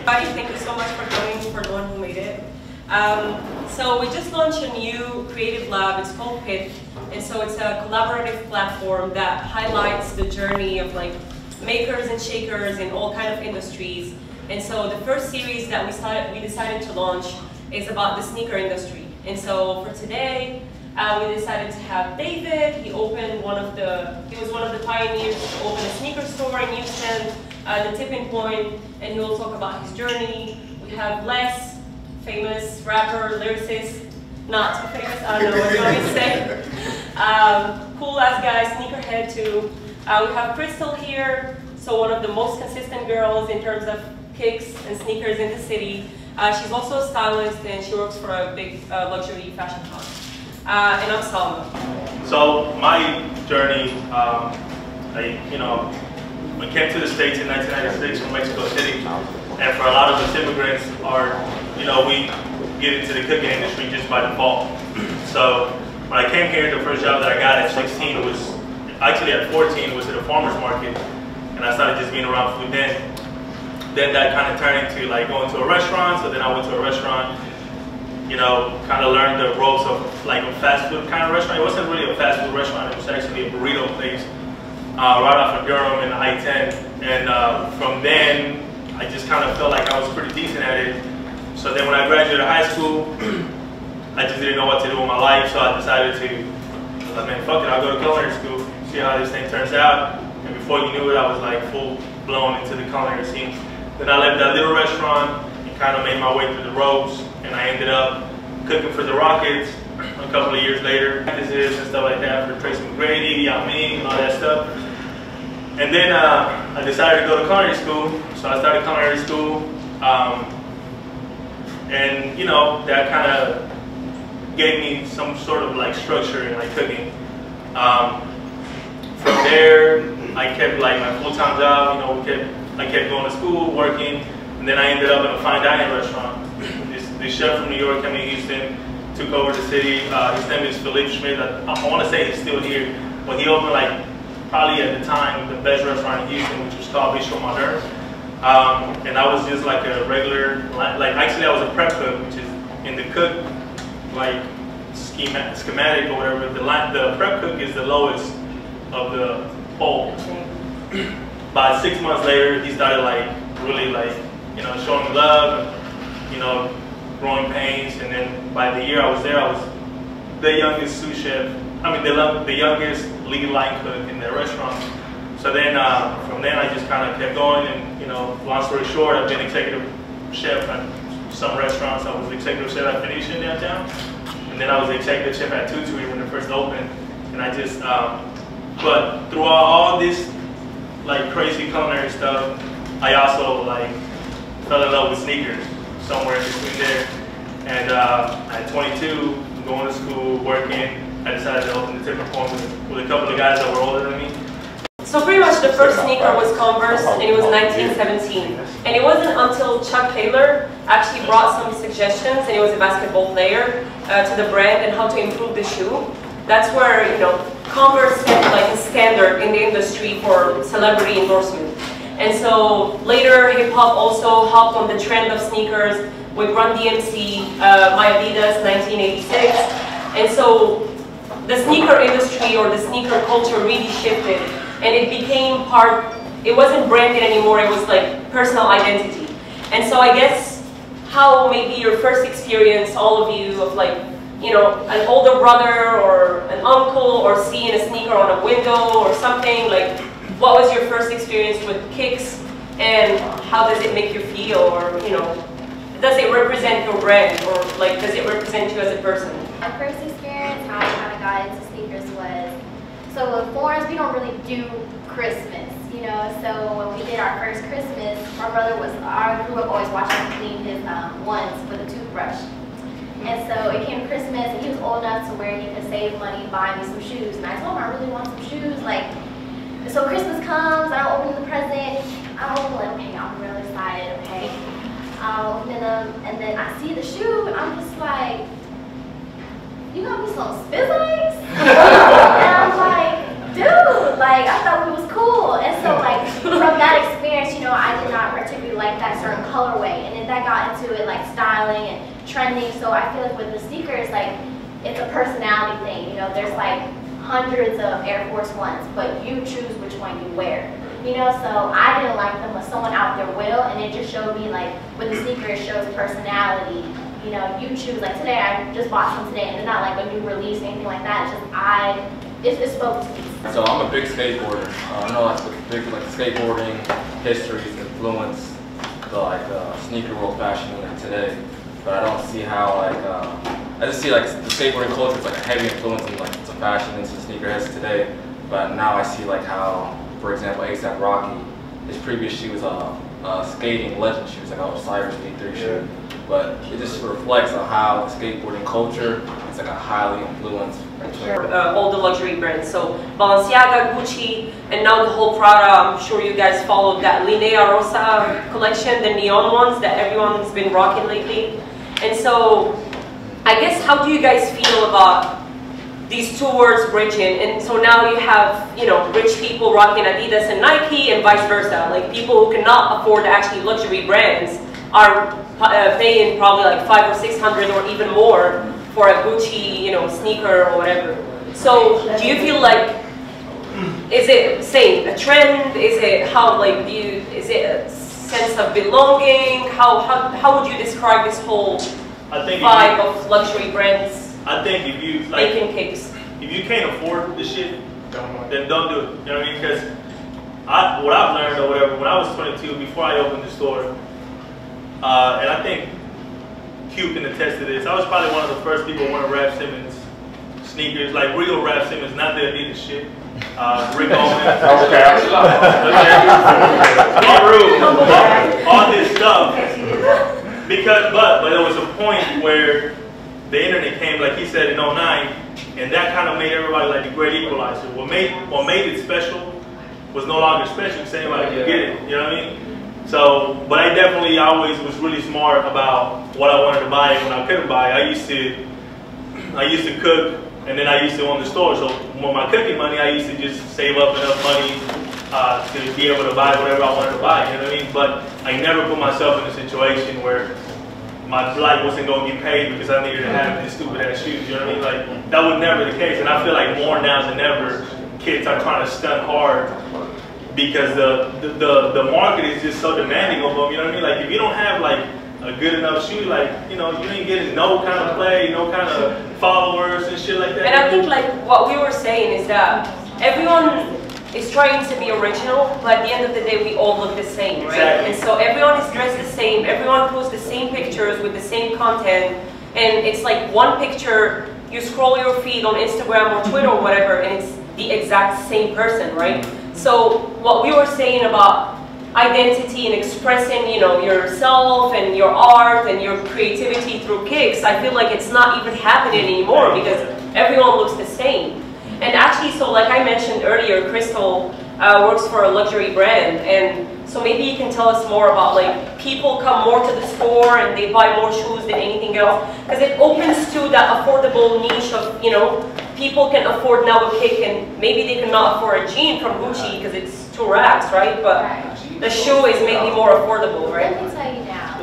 Thank you so much for coming, for the one who made it. So we just launched a new creative lab. It's called PIT, and so it's a collaborative platform that highlights the journey of like makers and shakers in all kind of industries. And so the first series that we decided to launch is about the sneaker industry. And so for today, we decided to have David. He was one of the pioneers to open a sneaker store in Houston, the Tipping Point, and he will talk about his journey. We have Les, famous rapper, lyricist, not so famous, I don't know what you want me to say. Cool ass guy, sneakerhead too. We have Crystal here, so one of the most consistent girls in terms of kicks and sneakers in the city. She's also a stylist and she works for a big luxury fashion house. And I'm Salma. So my journey, I came to the States in 1996 from Mexico City, and for a lot of us immigrants, we get into the cooking industry just by default. So when I came here, the first job that I got at 16 was, actually at 14, was at a farmer's market, and I started just being around food then. Then that kind of turned into like going to a restaurant, so then I went to a restaurant, kind of learned the ropes of like a fast food kind of restaurant. It wasn't really a fast food restaurant, it was actually a burrito place right off of Durham and I-10. And from then, I just kind of felt like I was pretty decent at it. So then when I graduated high school, I just didn't know what to do with my life, so I decided to, man, fuck it, I'll go to culinary school, see how this thing turns out. And before you knew it, I was like full blown into the culinary scene. Then I left that little restaurant and kind of made my way through the ropes, and I ended up cooking for the Rockets a couple of years later. Practices and stuff like that for Tracy McGrady, Yao Ming, and all that stuff. And then I decided to go to culinary school, so I started culinary school. And that kind of gave me some sort of like structure in like cooking. From there, I kept like my full-time job, I kept going to school, working, and then I ended up in a fine dining restaurant. This chef from New York came to Houston, took over the city. His name is Philippe Schmidt. I want to say he's still here, but he opened like probably at the time the best restaurant in Houston, which was called Bistro Moderne. And I was just like a regular, actually I was a prep cook, which is in the cook like schematic or whatever. The prep cook is the lowest of the pole. About 6 months later, he started like really showing me love, and, growing pains. And then by the year I was there, I was the youngest sous chef. I mean, the youngest lead line cook in the restaurant. So then from then I just kind of kept going, and long story short, I've been executive chef at some restaurants. I was executive chef at Phoenician downtown, and then I was executive chef at Tutu when it first opened. And I just, but through all this like crazy culinary stuff, I also like fell in love with sneakers somewhere in between there. And at 22, going to school, working, I decided to open the Tipping Point with a couple of guys that were older than me. So pretty much the first sneaker was Converse, and it was 1917. And it wasn't until Chuck Taylor actually brought some suggestions, and he was a basketball player, to the brand and how to improve the shoe. That's where, Converse set like a standard in the industry for celebrity endorsement. And so later, hip hop also hopped on the trend of sneakers with Run DMC, My Adidas, 1986. And so the sneaker industry or the sneaker culture really shifted, and it became it wasn't branded anymore, it was like personal identity. And so I guess how maybe your first experience, all of you, of like, an older brother or an uncle or seeing a sneaker on a window or something, like what was your first experience with kicks and how does it make you feel, or does it represent your brand, or like does it represent you as a person? My first experience, how I kind of got into sneakers was, so in Florence we don't really do Christmas, so when we did our first Christmas, my brother I grew up always watching him clean his ones with a toothbrush. And so it came Christmas, and he was old enough to where he could save money, buy me some shoes. And I told him I really want some shoes. So Christmas comes, I open the present. I'm like, okay, I'm real excited, okay. I'll open them, and then I see the shoe, and I'm just like, you got me some Spizzites? And I'm like, dude, I thought it was cool. And so from that experience, I did not particularly like that had a certain colorway, and then that got into it like styling and trending. So I feel like with the sneakers, like it's a personality thing. You know, there's like hundreds of Air Force Ones, but you choose which one you wear. You know, so I didn't like them, but someone out there will, and it just showed me like with the sneaker, it shows personality. You know, you choose. Like today, I just bought some today, and it's not like a new release or anything like that. It's just it spoke to me. So I'm a big skateboarder. I know that's big, like skateboarding history influence the sneaker world fashion today, but I don't see how I just see like the skateboarding culture is like a heavy influence in like the fashion into the sneakerheads today. But now I see like how, for example, A$AP Rocky, his previous shoe was a skating legend shoe, it's like a Cyrus V3 shoe. But it just reflects on how the skateboarding culture is like a highly influenced. All the luxury brands, so Balenciaga, Gucci, and now the whole Prada. I'm sure you guys followed that Linea Rosa collection, the neon ones that everyone's been rocking lately. And so, I guess, how do you guys feel about these two words bridging? And so now you have, you know, rich people rocking Adidas and Nike, and vice versa. Like people who cannot afford actually luxury brands are paying probably like $500 or $600 or even more for a Gucci, you know, sneaker or whatever. So do you feel like, is it same a trend? Is it how like is it a sense of belonging? How would you describe this whole vibe of luxury brands? I think if you like making kicks, if you can't afford the shit, then don't do it. You know what I mean? Because what I've learned or whatever, when I was 22, before I opened the store, and I think Q can attest to this, I was probably one of the first people wearing Raf Simons sneakers, like real Raf Simons, not the Adidas shit. Rick Owens. All this stuff. Because, but there was a point where the internet came, like he said, in 09, and that kind of made everybody like the great equalizer. What made it special was no longer special, because anybody could get it, you know what I mean? So, but I definitely always was really smart about what I wanted to buy and when I couldn't buy. I used to cook, and then I used to own the store. So with my cooking money, I used to just save up enough money to be able to buy whatever I wanted to buy, you know what I mean? But I never put myself in a situation where my life wasn't going to get paid because I needed to have these stupid ass shoes, you know what I mean? Like, that was never the case. And I feel like more now than ever, kids are trying to stunt hard because the market is just so demanding of them, you know what I mean? Like, if you don't have like a good enough shoe, like, you know, you ain't getting no kind of play, no kind of followers and shit like that. And I think like what we were saying is that everyone is trying to be original, but at the end of the day, we all look the same, right? Exactly. And so everyone is dressed the same, everyone posts the same pictures with the same content, and it's like one picture, you scroll your feed on Instagram or Twitter or whatever, and it's the exact same person, right? So what we were saying about identity and expressing, you know, yourself and your art and your creativity through kicks, I feel like it's not even happening anymore because everyone looks the same. And actually, so like I mentioned earlier, Crystal works for a luxury brand, and so maybe you can tell us more about like people come more to the store and they buy more shoes than anything else, because it opens to that affordable niche of, you know, people can afford now a kick and maybe they cannot afford a jean from Gucci because it's 2 racks, right? But the shoe is maybe more affordable, right? Let me tell you now,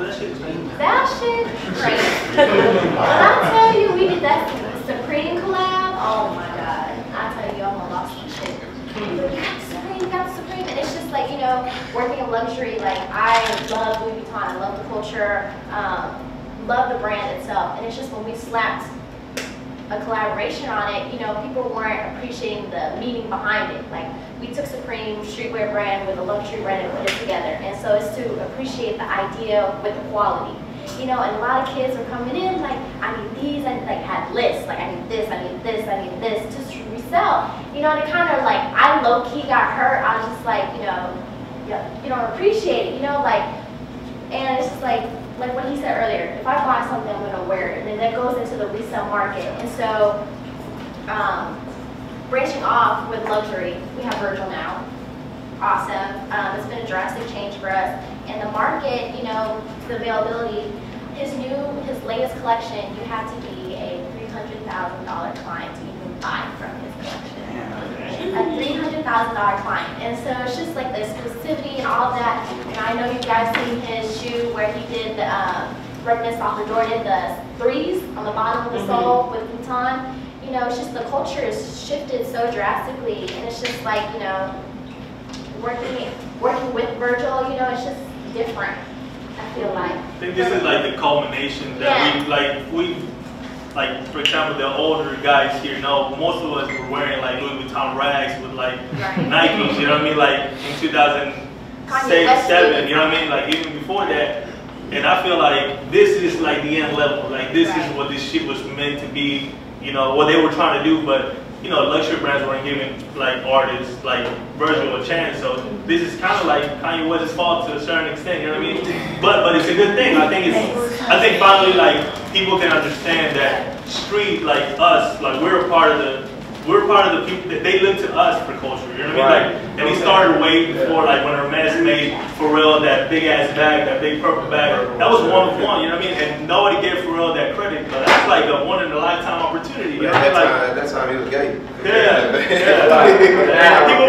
that shit crazy. When I tell you we did that Supreme collab, oh my god. I tell you, I'm a lost some shit. You got Supreme, and it's just like, you know, working in luxury, like, I love Louis Vuitton, I love the culture, love the brand itself, and it's just when we slapped a collaboration on it, you know, people weren't appreciating the meaning behind it. Like, we took Supreme streetwear brand with a luxury brand and put it together, and so it's to appreciate the idea with the quality. You know, and a lot of kids are coming in like, I need these, and like had lists, like I need this, I need this, I need this, just to resell. You know, and it kind of like, I low-key got hurt. I was just like, you know, you don't appreciate it, you know, like, and it's just like what he said earlier, if I buy something, I'm gonna wear it, and then that goes into the resale market. And so, branching off with luxury, we have Virgil now. Awesome. It's been a drastic change for us. And the market, you know, the availability, his latest collection, you have to be a $300,000 client to even buy from his collection. $300,000 client. And so it's just like the exclusivity and all of that. And I know you guys seen his shoe where he did the redness off the Jordan, the threes on the bottom of the sole with Vuitton. You know, it's just the culture has shifted so drastically, and it's just like, you know, working with Virgil, you know, it's just different. I feel like. I think this is like the culmination that we for example, the older guys here know, most of us were wearing like Louis Vuitton rags with like Nikes, you know what I mean? Like in 2007, you know what I mean? Like even before that. And I feel like this is like the end level. Like this is what this shit was meant to be, you know, what they were trying to do, but you know, luxury brands weren't giving like artists like Virgil a chance. So this is kind of like Kanye West's fault to a certain extent, you know what I mean? But it's a good thing. I think finally like people can understand that street like us, like we're part of the people that they look to us for culture, you know what I mean? Like, and he started way before, like when Hermes made Pharrell that big ass bag, that big purple bag. That was one of one, you know what I mean? And nobody gave Pharrell that credit, but that's like a one in a lifetime opportunity. You know what I mean? That time he was gay. People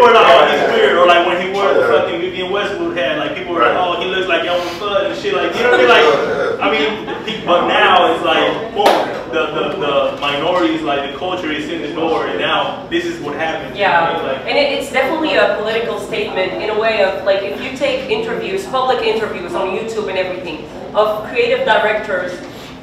were like, oh, he's weird, or like when he wore the fucking Vivienne Westwood hat, like people were like, oh, he looks like Elmer Fudd and shit, like, you know what I mean? Like, but now it's like, boom, the minorities, like the culture is in the door, and now this is what happens. Yeah, you know, like, and it's definitely a political statement in a way of like, if you take interviews, public interviews on YouTube and everything, of creative directors,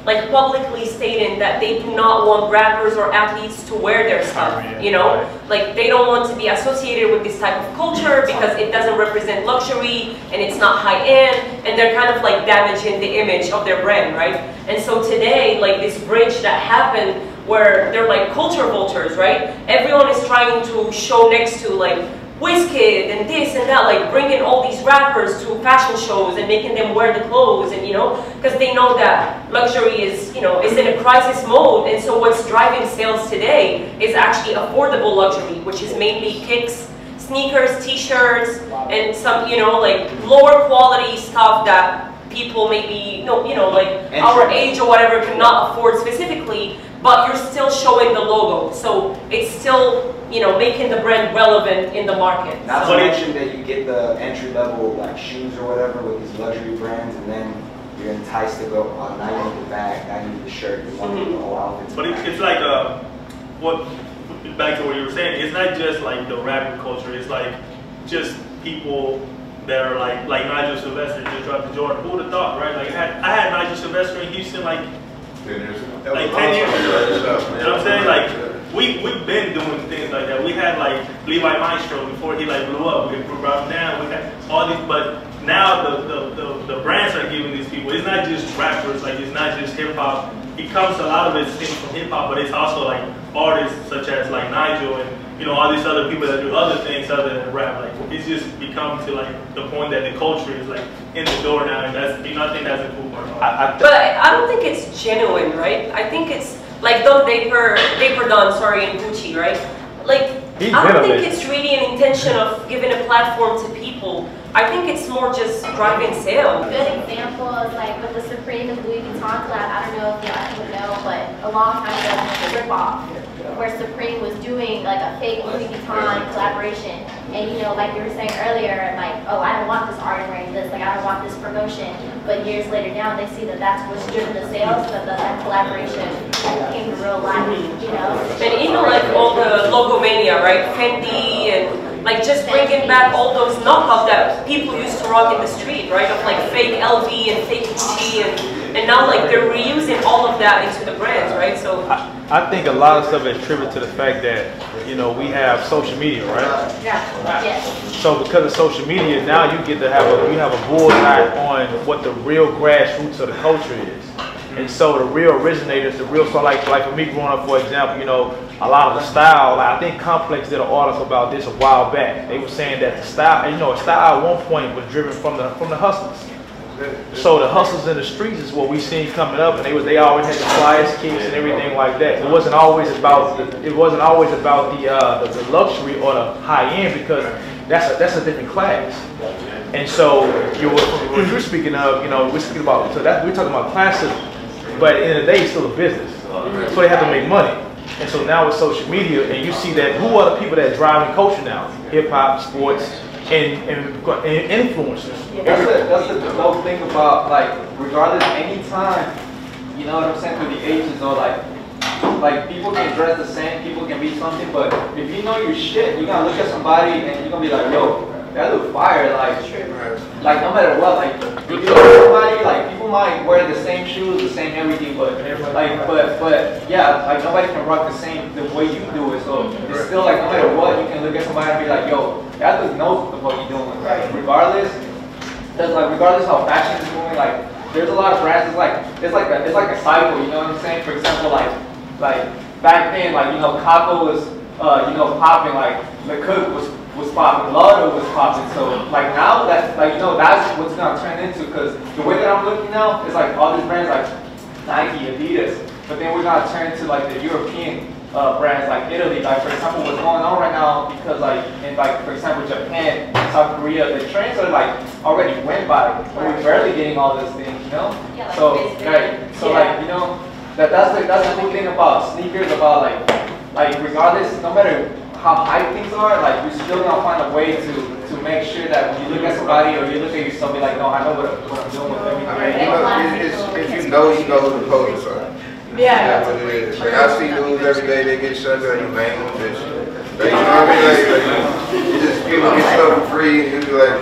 like publicly stating that they do not want rappers or athletes to wear their stuff, you know? Like they don't want to be associated with this type of culture because it doesn't represent luxury and it's not high end, and they're kind of like damaging the image of their brand, right? And so today, like this bridge that happened where they're like culture vultures, right? Everyone is trying to show next to like Wizkid and this and that, like bringing all these rappers to fashion shows and making them wear the clothes, and you know, because they know that luxury is, you know, is in a crisis mode, and so what's driving sales today is actually affordable luxury, which is mainly kicks, sneakers, t-shirts, and some, you know, like lower quality stuff that people maybe, you know, like our age or whatever cannot afford specifically, but you're still showing the logo, so it's still, you know, making the brand relevant in the market. Not to mention that you get the entry level like shoes or whatever with these luxury brands, and then you're enticed to go, oh, now you need the bag, now you need the shirt, you want the whole outfit. But it's like back to what you were saying, it's not just like the rapper culture, it's like just people that are like Nigel Sylvester just dropped the Jordan. Who would have thought, right? Like I had Nigel Sylvester in Houston like 10 years ago. Like 10 years ago. You know what I'm saying? Like we've been doing things like that. We had like Levi Maestro before he like blew up. We brought him down. We had all these, but now the brands are giving these people. It's not just rappers. Like it's not just hip hop. It comes, a lot of it stems from hip hop, but it's also like artists such as like Nigel and, you know, all these other people that do other things other than rap. Like it's just become to like the point that the culture is like in the door now, and that's, you know, I think that's a cool part. But I don't think it's genuine, right? I think it's like Don Draper Don, sorry, and Gucci, right? Like I don't think it's really an intention of giving a platform to people. I think it's more just driving sales. A good example is like with the Supreme and Louis Vuitton collab. I don't know if y'all know, but a long time ago, the rip-off, where Supreme was doing like a fake Louis Vuitton collaboration. And you know, like you were saying earlier, like, oh, I don't want this artist wearing this, like I don't want this promotion. But years later now, they see that that's what's driven the sales, so that collaboration came to real life, you know? And even like all the logo mania, right? Fendi and like just bringing back all those knockoffs that people used to rock in the street, right? Of like fake LV and fake Gucci, and now like they're reusing all of that into the brands, right? So I think a lot of stuff is attributed to the fact that, you know, we have social media, right? Yeah. Yes. So because of social media, now you get to have a bullseye on what the real grassroots of the culture is. And so the real originators, the real, so like for me growing up, for example, you know, a lot of the style, like I think Complex did an article about this a while back. They were saying that the style, you know, style at one point was driven from the hustlers. So the hustlers in the streets is what we seen coming up, and they always had the flyest kicks and everything like that. It wasn't always about the luxury or the high end, because that's a different class. And so what you're speaking of, you know, we're speaking about, so that we're talking about classism, but at the end of the day, it's still a business. So they have to make money. And so now with social media, and you see that who are the people that are driving culture now? Hip hop, sports, and influencers. That's the dope thing about, like, regardless, anytime, you know what I'm saying, through the ages, or like people can dress the same, people can be something, but if you know your shit, you're gonna look at somebody and you're gonna be like, yo, that look fire, like no matter what, like if you look at somebody, like people might wear the same shoes, the same everything, but yeah, like nobody can rock the way you do it. So it's still like no matter what, you can look at somebody and be like, yo, that dude knows what the fuck you're doing. Like regardless how fashion is moving, like there's a lot of brands. It's like a cycle. You know what I'm saying? For example, like back then, like you know, Kako was popping, like the Cook was popping, Lotto was popping. So like now that like you know that's what's gonna turn into, because the way that I'm looking now is like all these brands like Nike, Adidas, but then we're gonna turn to like the European brands like Italy. Like for example, what's going on right now, because like in like for example Japan, South Korea, the trends are like already went by, but we're barely getting all those things, you know. Yeah, like So yeah. like you know that's the cool thing about sneakers, about like regardless, no matter how high things are, like you're still gonna find a way to make sure that when you look at somebody or you look at yourself, be like, no, I know what I'm doing with everything. I mean, you know, if you know who the coders are. Yeah. That's what it is. Like I see dudes every day, they get shut down, you bang them, bitch. Like, you know what I mean? Like, you just people get stuff for free and you be like,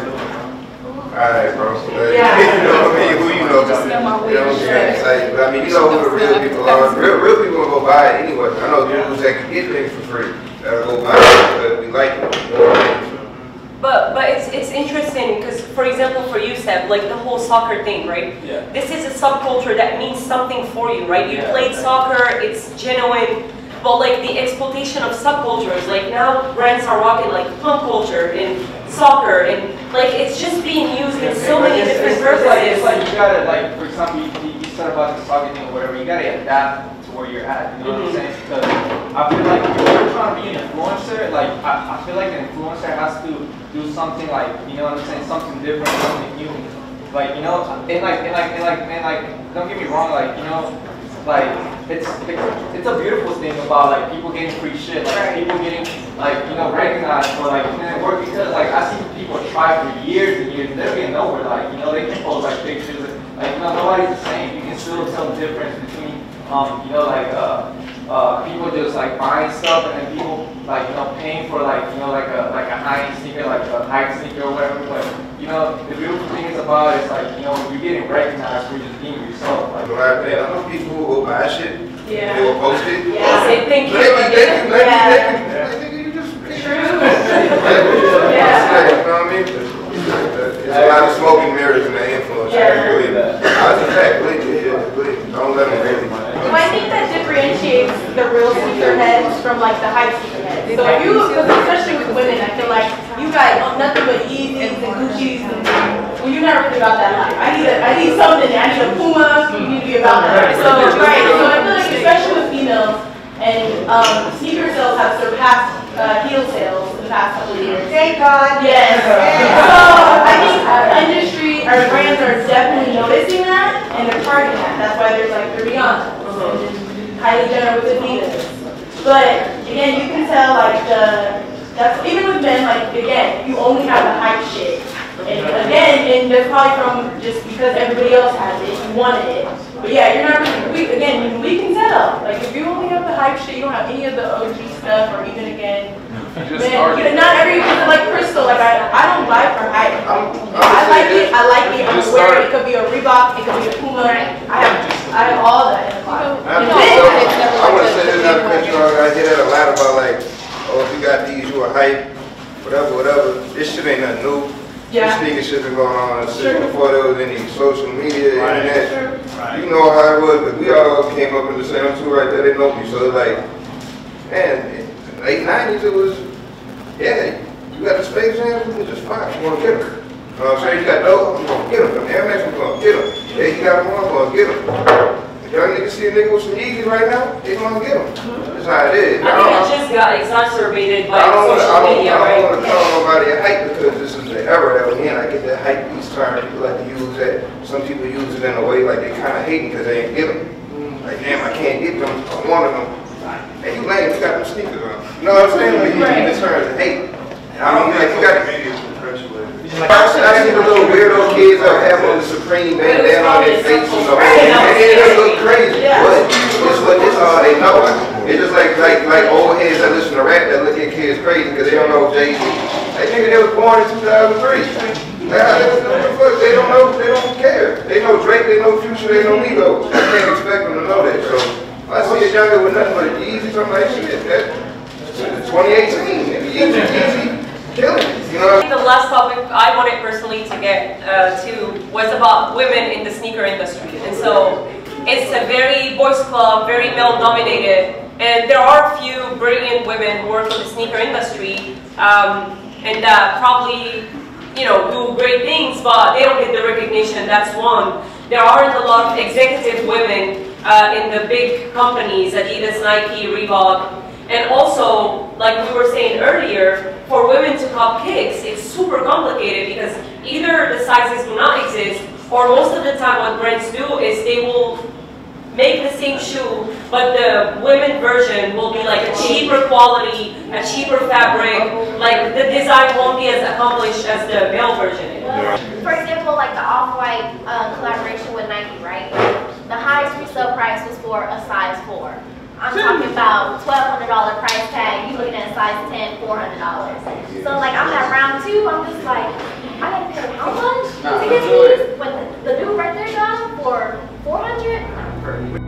alright, bro. Like, Yeah. you know what I mean? Who you know? You know what I'm saying? Like, I mean, you know who the real people are. Real people will go buy it anyway. I know dudes that can get things for free. That'll go buy it because we like it. You know what I mean? But it's interesting because, for example, for you, Seb, like the whole soccer thing, right? Yeah. This is a subculture that means something for you, right? You played soccer, it's genuine, but like the exploitation of subcultures, like now brands are rocking like punk culture and soccer, and like it's just being used in so many different purposes. It's like you gotta, like, for example, you said about the soccer thing or whatever, you gotta adapt to where you're at, you know what I'm saying? Because I feel like if you're trying to be an influencer, like I feel like an influencer has to do something like, you know what I'm saying, something different, something new. Like, you know, and don't get me wrong, like, you know, like it's a beautiful thing about like people getting free shit, like people getting like, you know, recognized for like work, because like I see people try for years and years and they're getting nowhere. Like, you know, they can post like pictures, like, you know, nobody's the same. You can still tell the difference between you know, like people just like buying stuff and then people like, you know, paying for like, you know, like a high-end sneaker, like a hype sneaker or whatever. But you know, the beautiful thing is about it is like, you know, you're getting recognized for just being yourself. Like, I know people who will buy shit. Yeah. They will post it. Yeah. Say thank you. You just True. yeah. You know what I mean? There's a lot of smoke and mirrors in that influence. Yeah. That's a fact. Don't let them really. Well, I think that differentiates the real sneakerheads from like the hype sneakerheads. So if you, because especially with women, I feel like you guys want nothing but Yeezys and Gucci's, and well, you're not really about that life. I need something. I need a Puma. You need to be about that. So right. So I feel like especially with females, and sneaker sales have surpassed heel sales in the past couple of years. Thank God. Yes. So I think our industry, our brands are definitely noticing that, and they're targeting that. That's why there's like the Rihanna and Kylie Jenner with Adidas. But again, you can tell like that's even with men, like again, you only have the hype shit. And again, and that's probably from just because everybody else has it, you wanted it. But yeah, you're not really, we can tell. Like if you only have the hype shit, you don't have any of the OG stuff, or even again, man, not every, like Crystal, like I don't buy for hype. I like it, I'm aware it could be a Reebok, it could be a Puma. I have all that in the box. I want to say this other question, I hear that a lot about like, oh, if you got these, you a hype, whatever. This shit ain't nothing new. Yeah. This nigga shit been going on since before there was any social media, internet. You know how it was, but we all came up in the same two right there, they know me. So it's like, man, late 90s it was, yeah, you got the Space Jams, we just fine, I'm gonna get them. You know what I'm saying? You got those, I'm gonna get them. Them Air Max, I'm gonna get them. Yeah, you got them, I'm gonna get them. If y'all niggas see a nigga with some Yeezys right now, they gonna get them. That's how it is. I think it just got exacerbated by social media, right? I don't want to call nobody a hype because this is the era that we're in. I get that hype piece term. People like to use that. Some people use it in a way like they kind of hating because they ain't get them. Like, damn, I can't get them. I wanted them. hey, you lame, you got them sneakers on. You know what I'm saying? Like, you just turn to hate. I don't like, you got I see the little weirdo kids out having on the Supreme bandana on their face, you know, and they look crazy, but it's all they know. It's just like old heads that listen to rap that look at kids crazy because they don't know Jay-Z. That nigga, they was born in 2003. They don't know, they don't care. They know Drake, they know Future, they know Migos. I can't expect them to know that. So I see a younger with nothing but Yeezy, something like shit. That's 2018, Yeezy. Killing it, you know? The last topic I wanted personally to get to was about women in the sneaker industry. And so it's a very boys club, very male dominated, and there are a few brilliant women who work in the sneaker industry and that probably, you know, do great things, but they don't get the recognition. That's one. There aren't a lot of executive women in the big companies, Adidas, Nike, Reebok. And also, like we were saying earlier, for women to cop kicks, it's super complicated because either the sizes do not exist, or most of the time what brands do is they will make the same shoe, but the women version will be like a cheaper quality, a cheaper fabric, like the design won't be as accomplished as the male version. For example, like the Off-White collaboration with Nike, right? The highest resale price was for a size 4. I'm talking about $1,200 price tag, you looking at a size 10, $400. So like I'm at round 2, I'm just like, I gotta pay how much to get these? When the dude right there got them for $400?